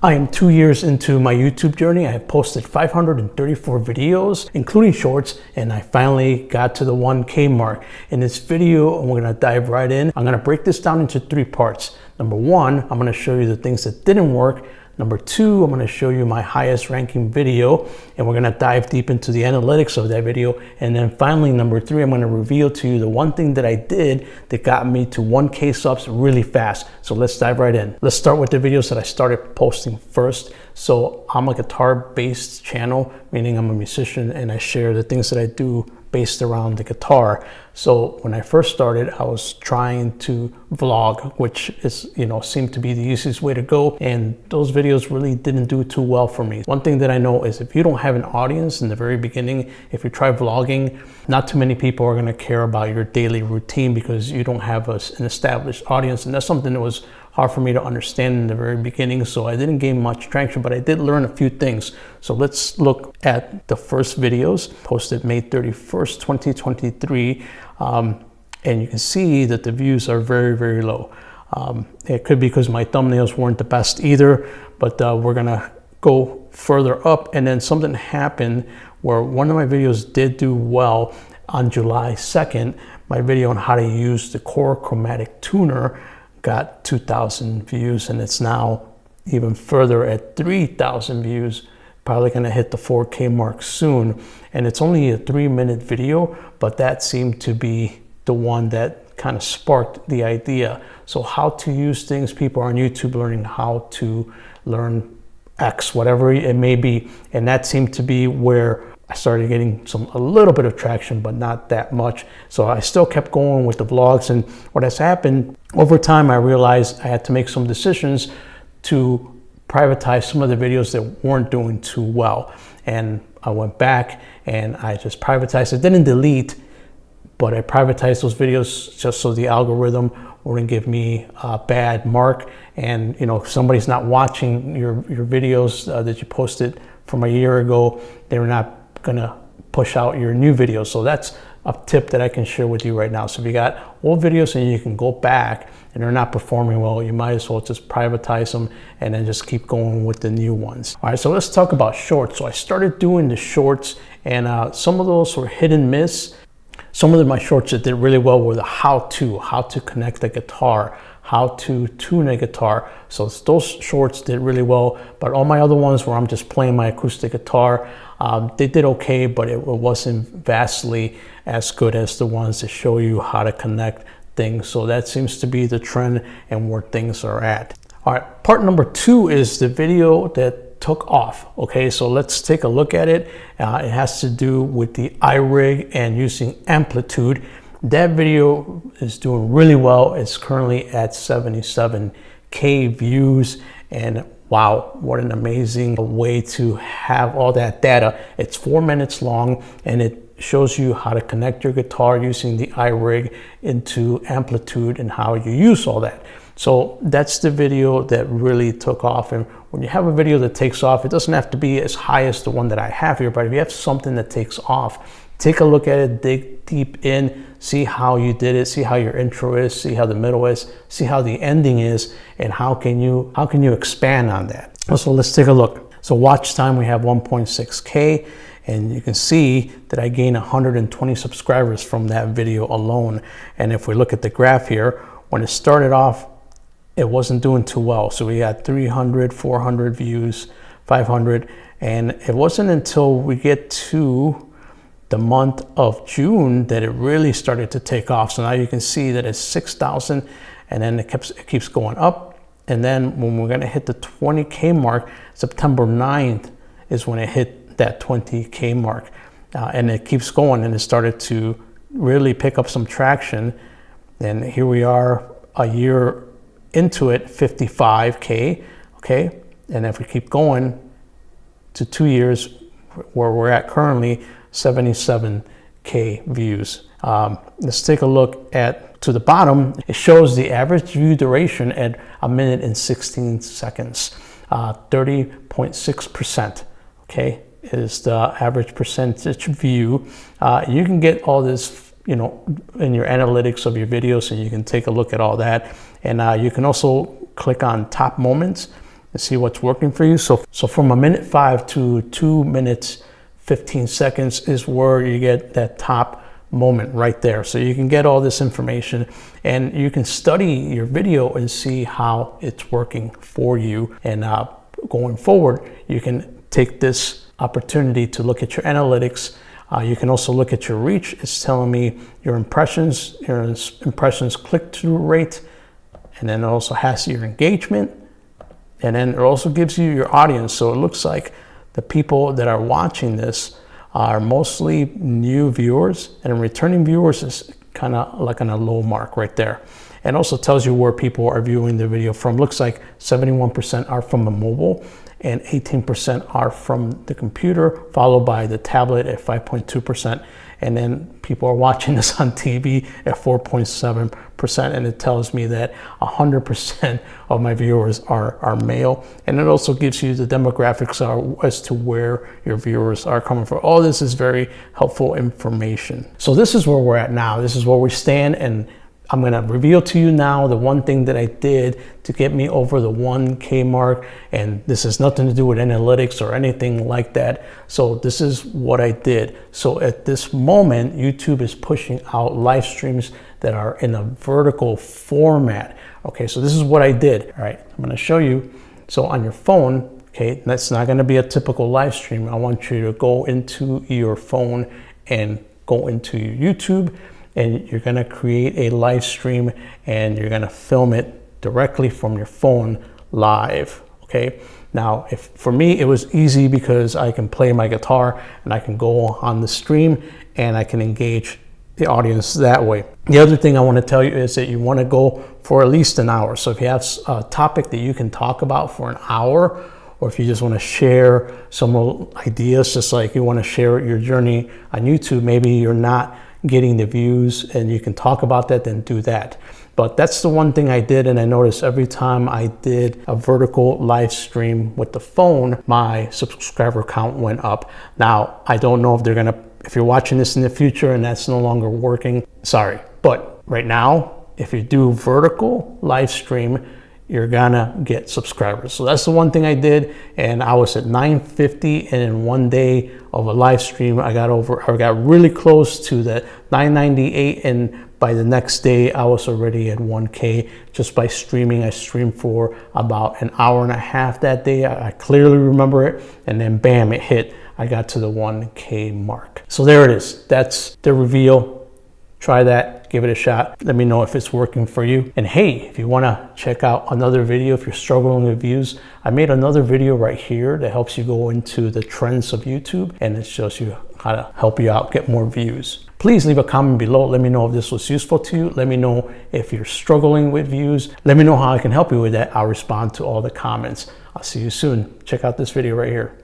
I am 2 years into my YouTube journey. I have posted 534 videos, including shorts, and I finally got to the 1K mark. In this video, we're gonna dive right in. I'm gonna break this down into 3 parts. Number 1, I'm gonna show you the things that didn't work. Number 2, I'm gonna show you my highest ranking video, and we're gonna dive deep into the analytics of that video. And then finally, number 3, I'm gonna reveal to you the one thing that I did that got me to 1K subs really fast. So let's dive right in. Let's start with the videos that I started posting first. So I'm a guitar-based channel, meaning I'm a musician and I share the things that I do based around the guitar. So when I first started, I was trying to vlog, which is, seemed to be the easiest way to go. And those videos really didn't do too well for me. One thing that I know is if you don't have an audience in the very beginning, if you try vlogging, not too many people are gonna care about your daily routine because you don't have an established audience. And that's something that was hard for me to understand in the very beginning, so I didn't gain much traction, but I did learn a few things. So let's look at the first videos posted May 31st, 2023, and you can see that the views are very, very low. It could be because my thumbnails weren't the best either, but we're gonna go further up. And then something happened where one of my videos did do well. On July 2nd, my video on how to use the core chromatic tuner got 2,000 views, and it's now even further at 3,000 views. Probably gonna hit the 4K mark soon. And it's only a 3-minute video, but that seemed to be the one that kind of sparked the idea. So how to use things, people on YouTube learning how to learn X, whatever it may be. And that seemed to be where I started getting a little bit of traction, but not that much. So I still kept going with the vlogs. And what has happened over time, I realized I had to make some decisions to privatize some of the videos that weren't doing too well. And I went back and I just privatized. I didn't delete, but I privatized those videos just so the algorithm wouldn't give me a bad mark. And if somebody's not watching your videos that you posted from a year ago, they're not gonna push out your new videos. So that's a tip that I can share with you right now. So if you got old videos and you can go back and they're not performing well, you might as well just privatize them and then just keep going with the new ones. All right, so let's talk about shorts. So I started doing the shorts, and some of those were hit and miss. Some of my shorts that did really well were the how to connect a guitar, how to tune a guitar. So those shorts did really well, but all my other ones where I'm just playing my acoustic guitar, they did okay, but it wasn't vastly as good as the ones that show you how to connect things. So that seems to be the trend and where things are at. All right, part number 2 is the video that took off. Okay, so let's take a look at it. It has to do with the iRig and using amplitude. That video is doing really well. It's currently at 77K views, and wow, what an amazing way to have all that data. It's 4 minutes long, and it shows you how to connect your guitar using the iRig into amplitude and how you use all that. So that's the video that really took off. And when you have a video that takes off, it doesn't have to be as high as the one that I have here, but if you have something that takes off, take a look at it, dig deep in, see how you did it, see how your intro is, see how the middle is, see how the ending is, and how can you expand on that. So let's take a look. So watch time, we have 1.6K, and you can see that I gained 120 subscribers from that video alone. And if we look at the graph here, when it started off, it wasn't doing too well. So we had 300, 400 views, 500, and it wasn't until we get to the month of June that it really started to take off. So now you can see that it's 6,000, and then it keeps going up. And then when we're gonna hit the 20K mark, September 9th is when it hit that 20K mark. And it keeps going, and it started to really pick up some traction. And here we are a year into it, 55K, okay? And if we keep going to 2 years, where we're at currently, 77K views. Let's take a look to the bottom. It shows the average view duration at 1 minute and 16 seconds, 30.6%, okay, is the average percentage view. You can get all this, in your analytics of your videos, and you can take a look at all that. And you can also click on top moments. and see what's working for you. So from 1:05 to 2 minutes 15 seconds is where you get that top moment right there. So you can get all this information and you can study your video and see how it's working for you. And going forward, you can take this opportunity to look at your analytics. You can also look at your reach. It's telling me your impressions click-through rate, and then it also has your engagement, and then it also gives you your audience. So it looks like the people that are watching this are mostly new viewers, and returning viewers is kind of like on a low mark right there. And also tells you where people are viewing the video from. Looks like 71% are from a mobile and 18% are from the computer, followed by the tablet at 5.2%. And then people are watching this on TV at 4.7%. And it tells me that 100% of my viewers are male. And it also gives you the demographics as to where your viewers are coming from. All this is very helpful information. So this is where we're at now. This is where we stand, and I'm gonna reveal to you now the one thing that I did to get me over the 1K mark. And this has nothing to do with analytics or anything like that. So this is what I did. So at this moment, YouTube is pushing out live streams that are in a vertical format. Okay, so this is what I did. All right, I'm gonna show you. So on your phone, okay, that's not gonna be a typical live stream. I want you to go into your phone and go into YouTube, and you're gonna create a live stream and you're gonna film it directly from your phone live, okay? Now, for me, it was easy because I can play my guitar and I can go on the stream and I can engage the audience that way. The other thing I wanna tell you is that you wanna go for at least an hour. So if you have a topic that you can talk about for an hour, or if you just want to share some ideas, just like you want to share your journey on YouTube, maybe you're not getting the views and you can talk about that, then do that. But that's the one thing I did, and I noticed every time I did a vertical live stream with the phone, my subscriber count went up. Now, I don't know if you're watching this in the future and that's no longer working, sorry. But right now, if you do vertical live stream, you're gonna get subscribers. So that's the one thing I did, and I was at 950, and in one day of a live stream, I got really close to the 998, and by the next day, I was already at 1K just by streaming. I streamed for about an hour and a half that day. I clearly remember it, and then bam, it hit. I got to the 1K mark. So there it is. That's the reveal. Try that, give it a shot. Let me know if it's working for you. And hey, if you wanna check out another video, if you're struggling with views, I made another video right here that helps you go into the trends of YouTube, and it shows you how to help you out, get more views. Please leave a comment below. Let me know if this was useful to you. Let me know if you're struggling with views. Let me know how I can help you with that. I'll respond to all the comments. I'll see you soon. Check out this video right here.